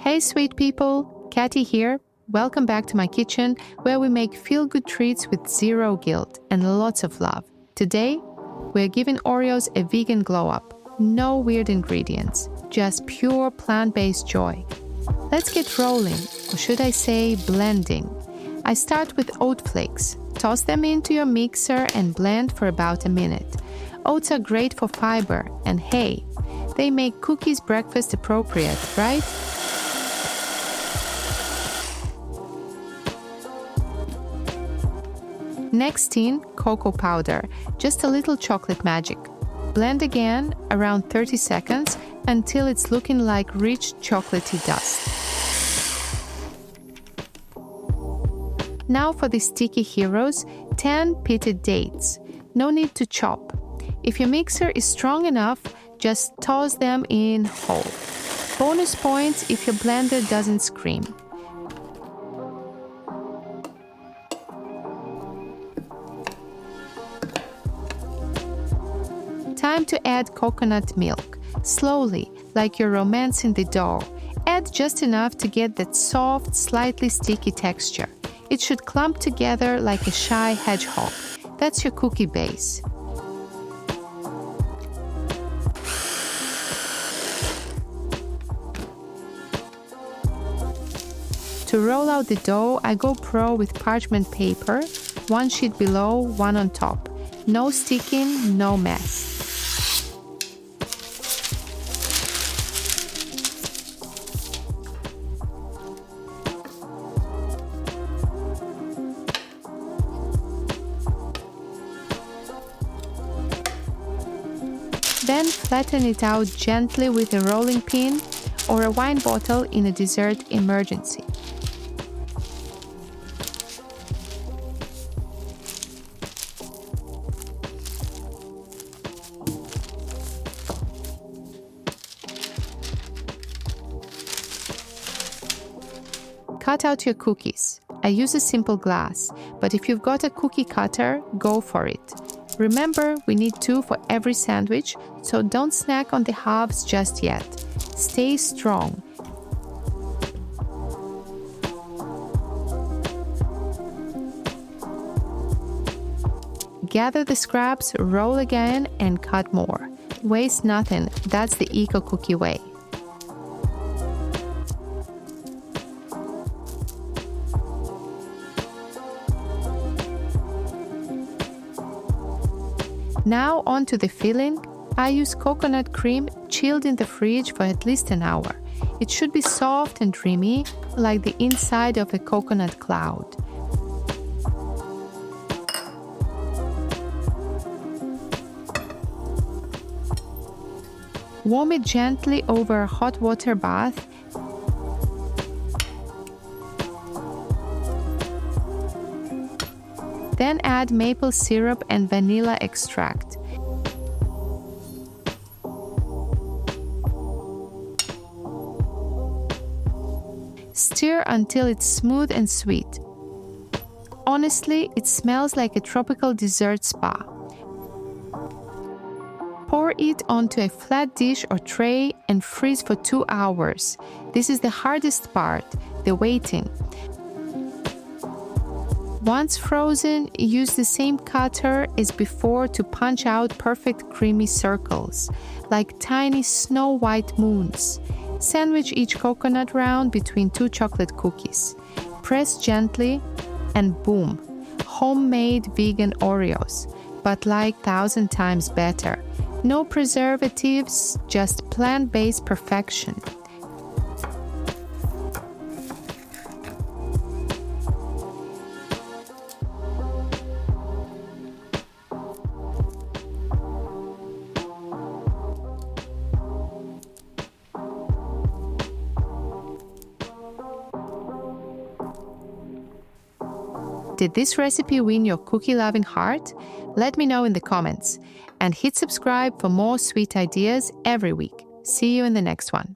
Hey sweet people, Katy here. Welcome back to my kitchen where we make feel-good treats with zero guilt and lots of love. Today, we're giving Oreos a vegan glow-up. No weird ingredients, just pure plant-based joy. Let's get rolling, or should I say blending. I start with oat flakes. Toss them into your mixer and blend for about a minute. Oats are great for fiber, and hey, they make cookies breakfast appropriate, right? Next in, cocoa powder, just a little chocolate magic. Blend again around 30 seconds until it's looking like rich chocolatey dust. Now for the sticky heroes, 10 pitted dates. No need to chop. If your mixer is strong enough, just toss them in whole. Bonus points if your blender doesn't scream. Time to add coconut milk. Slowly, like you're romancing the dough. Add just enough to get that soft, slightly sticky texture. It should clump together like a shy hedgehog. That's your cookie base. To roll out the dough, I go pro with parchment paper, one sheet below, one on top. No sticking, no mess. Then flatten it out gently with a rolling pin or a wine bottle in a dessert emergency. Cut out your cookies. I use a simple glass, but if you've got a cookie cutter, go for it. Remember, we need 2 for every sandwich, so don't snack on the halves just yet. Stay strong. Gather the scraps, roll again, and cut more. Waste nothing, that's the eco cookie way. Now on to the filling. I use coconut cream chilled in the fridge for at least an hour. It should be soft and dreamy, like the inside of a coconut cloud. Warm it gently over a hot water bath. Then add maple syrup and vanilla extract. Stir until it's smooth and sweet. Honestly, it smells like a tropical dessert spa. Pour it onto a flat dish or tray and freeze for 2 hours. This is the hardest part, the waiting. Once frozen, use the same cutter as before to punch out perfect creamy circles, like tiny snow-white moons. Sandwich each coconut round between 2 chocolate cookies. Press gently and boom, homemade vegan Oreos, but like 1,000 times better. No preservatives, just plant-based perfection. Did this recipe win your cookie-loving heart? Let me know in the comments. And hit subscribe for more sweet ideas every week. See you in the next one.